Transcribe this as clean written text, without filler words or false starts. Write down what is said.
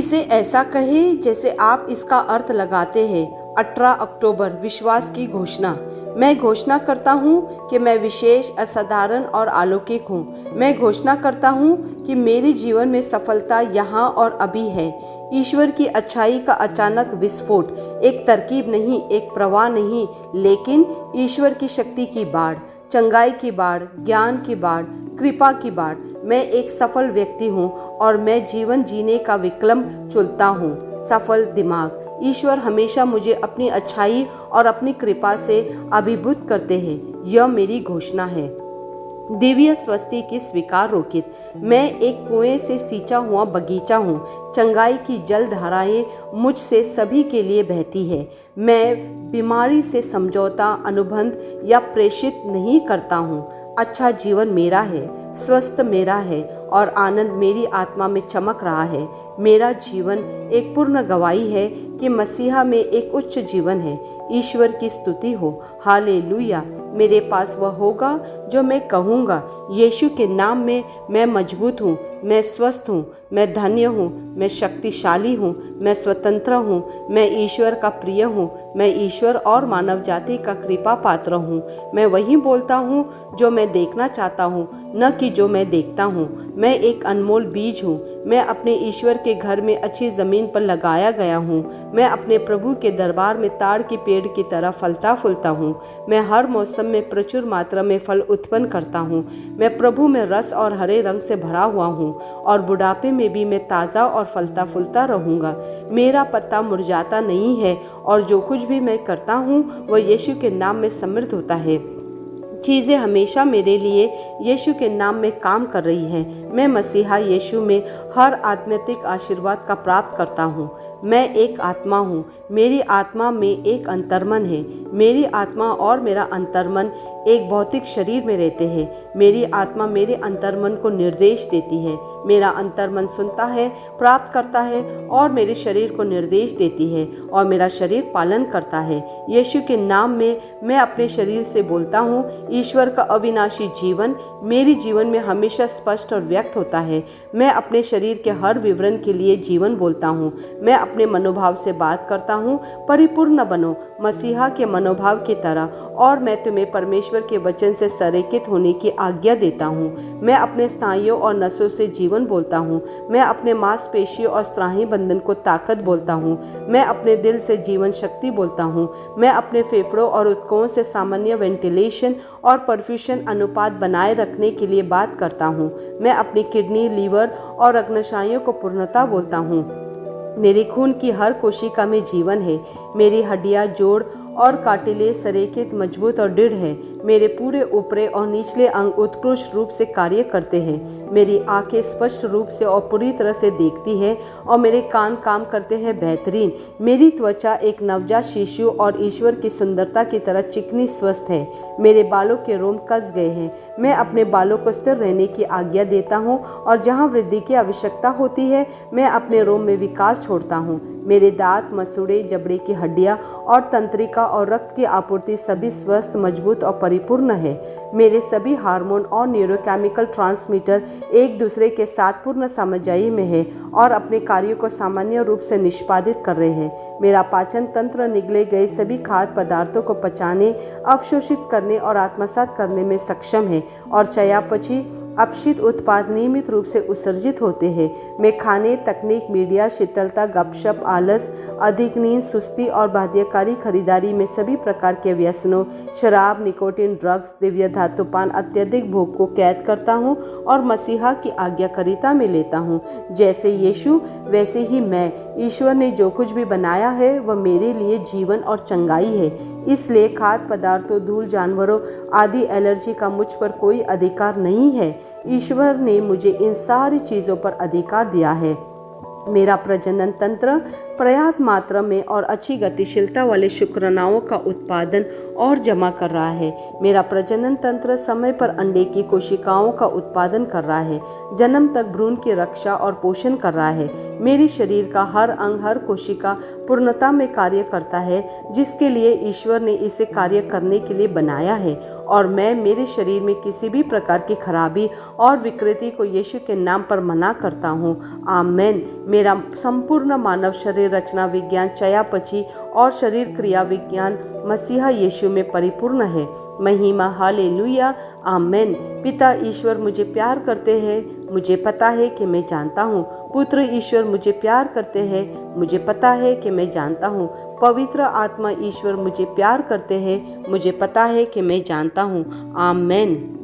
इसे ऐसा कहे जैसे आप इसका अर्थ लगाते हैं। 18 अक्टूबर विश्वास की घोषणा। मैं घोषणा करता हूँ कि मैं विशेष, असाधारण और अलौकिक हूँ। मैं घोषणा करता हूँ कि मेरे जीवन में सफलता यहाँ और अभी है। ईश्वर की अच्छाई का अचानक विस्फोट, एक तरकीब नहीं, एक प्रवाह नहीं, लेकिन ईश्वर की शक्ति की बाढ़, चंगाई की बाढ़, ज्ञान की बाढ़, कृपा की बाढ़। मैं एक सफल व्यक्ति हूँ और मैं जीवन जीने का विकल्प चुनता हूँ। सफल दिमाग। ईश्वर हमेशा मुझे अपनी अच्छाई और अपनी कृपा से अभिभूत करते हैं। यह मेरी घोषणा है। दिव्य स्वस्ति की स्वीकार रोकित। मैं एक कुएं से सींचा हुआ बगीचा हूँ। चंगाई की जल धाराएं मुझसे सभी के लिए बहती है। मैं बीमारी से समझौता, अनुबंध या प्रेषित नहीं करता हूँ। अच्छा जीवन मेरा है, स्वस्थ मेरा है और आनंद मेरी आत्मा में चमक रहा है। मेरा जीवन एक पूर्ण गवाही है कि मसीहा में एक उच्च जीवन है। ईश्वर की स्तुति हो। हालेलुया। मेरे पास वह होगा जो मैं कहूँगा। यीशु के नाम में मैं मजबूत हूँ, मैं स्वस्थ हूँ, मैं धन्य हूँ, मैं शक्तिशाली हूँ, मैं स्वतंत्र हूँ, मैं ईश्वर का प्रिय हूँ, मैं ईश्वर और मानव जाति का कृपा पात्र हूँ। मैं वही बोलता हूँ जो मैं देखना चाहता हूँ, न कि जो मैं देखता हूँ। मैं एक अनमोल बीज हूँ। मैं अपने ईश्वर के घर में अच्छी ज़मीन पर लगाया गया हूँ। मैं अपने प्रभु के दरबार में ताड़ के पेड़ की तरह फलता फूलता हूँ। मैं हर मौसम में प्रचुर मात्रा में फल उत्पन्न करता हूँ। मैं प्रभु में रस और हरे रंग से भरा हुआ हूँ और बुढ़ापे में भी मैं ताज़ा और फलता फूलता रहूँगा। मेरा पत्ता मुरझाता नहीं है और जो कुछ भी मैं करता हूँ वह यीशु के नाम में समृद्ध होता है। चीज़ें हमेशा मेरे लिए यीशु के नाम में काम कर रही हैं। मैं मसीहा यीशु में हर आत्मिक आशीर्वाद का प्राप्त करता हूँ। मैं एक आत्मा हूँ। मेरी आत्मा में एक अंतर्मन है। मेरी आत्मा और मेरा अंतर्मन एक भौतिक शरीर में रहते हैं। मेरी आत्मा मेरे अंतर्मन को निर्देश देती है। मेरा अंतर्मन सुनता है, प्राप्त करता है और मेरे शरीर को निर्देश देती है और मेरा शरीर पालन करता है। यीशु के नाम में मैं अपने शरीर से बोलता हूँ। ईश्वर का अविनाशी जीवन मेरे जीवन में हमेशा स्पष्ट और व्यक्त होता है। मैं अपने शरीर के हर विवरण के लिए जीवन बोलता हूँ। मैं अपने मनोभाव से बात करता हूँ। परिपूर्ण बनो मसीहा के मनोभाव की तरह और मैं तुम्हें परमेश्वर के वचन से संरेखित होने की आज्ञा देता हूँ। मैं अपने स्नायुओं और नसों से जीवन बोलता हूँ। मैं अपने मांसपेशियों और स्नायु बंधन को ताकत बोलता हूँ। मैं अपने दिल से जीवन शक्ति बोलता हूँ। मैं अपने फेफड़ों और ऊतकों से सामान्य वेंटिलेशन और परफ्यूशन अनुपात बनाए रखने के लिए बात करता हूँ। मैं अपनी किडनी, लीवर और अग्नाशयों को पूर्णता बोलता हूँ। मेरे खून की हर कोशिका में जीवन है। मेरी हड्डियाँ, जोड़ और कार्टिलेज संरेखित, मजबूत और दृढ़ है। मेरे पूरे ऊपरी और निचले अंग उत्कृष्ट रूप से कार्य करते हैं। मेरी आंखें स्पष्ट रूप से और पूरी तरह से देखती हैं और मेरे कान काम करते हैं बेहतरीन। मेरी त्वचा एक नवजात शिशु और ईश्वर की सुंदरता की तरह चिकनी स्वस्थ है। मेरे बालों के रोम कस गए हैं। मैं अपने बालों को स्थिर रहने की आज्ञा देता हूँ और जहाँ वृद्धि की आवश्यकता होती है मैं अपने रोम में विकास छोड़ता हूँ। मेरे दांत, मसूड़े, जबड़े की हड्डियाँ और तंत्रिका और रक्त की आपूर्ति सभी स्वस्थ, मजबूत और परिपूर्ण है। मेरे सभी हार्मोन और न्यूरोकेमिकल ट्रांसमीटर एक दूसरे के साथ पूर्ण सामंजस्य में है और अपने कार्यों को सामान्य रूप से निष्पादित कर रहे हैं। मेरा पाचन तंत्र निगले गए सभी खाद्य पदार्थों को पचाने, अवशोषित करने और आत्मसात करने में सक्षम है और चयापचय अपशित उत्पाद नियमित रूप से उत्सर्जित होते हैं। मैं खाने, तकनीक, मीडिया, शीतलता, गपशप, आलस, अधिक नींद, सुस्ती और बाध्यकारी खरीदारी में सभी प्रकार के व्यसनों, शराब, निकोटीन, ड्रग्स, दिव्य धातुपान, अत्यधिक भोग को कैद करता हूँ और मसीहा की आज्ञाकारिता में लेता हूँ। जैसे यीशु वैसे ही मैं। ईश्वर ने जो कुछ भी बनाया है वह मेरे लिए जीवन और चंगाई है। इसलिए खाद्य पदार्थों, धूल, जानवरों आदि एलर्जी का मुझ पर कोई अधिकार नहीं है। ईश्वर ने मुझे इन सारी चीज़ों पर अधिकार दिया है। मेरा प्रजनन तंत्र पर्याप्त मात्रा में और अच्छी गतिशीलता वाले शुक्राणुओं का उत्पादन और जमा कर रहा है। मेरा प्रजनन तंत्र समय पर अंडे की कोशिकाओं का उत्पादन कर रहा है, जन्म तक भ्रूण की रक्षा और पोषण कर रहा है। मेरे शरीर का हर अंग, हर कोशिका पूर्णता में कार्य करता है जिसके लिए ईश्वर ने इसे कार्य करने के लिए बनाया है और मैं मेरे शरीर में किसी भी प्रकार की खराबी और विकृति को यीशु के नाम पर मना करता हूँ। आमेन। मेरा संपूर्ण मानव शरीर रचना विज्ञान चयापचय और शरीर क्रिया विज्ञान मसीहा यीशु में परिपूर्ण है। महिमा हालेलुया आमेन। पिता ईश्वर मुझे प्यार करते हैं, मुझे पता है कि मैं जानता हूँ। पुत्र ईश्वर मुझे प्यार करते हैं, मुझे पता है कि मैं जानता हूँ। पवित्र आत्मा ईश्वर मुझे प्यार करते हैं, मुझे पता है कि मैं जानता हूँ। आमेन।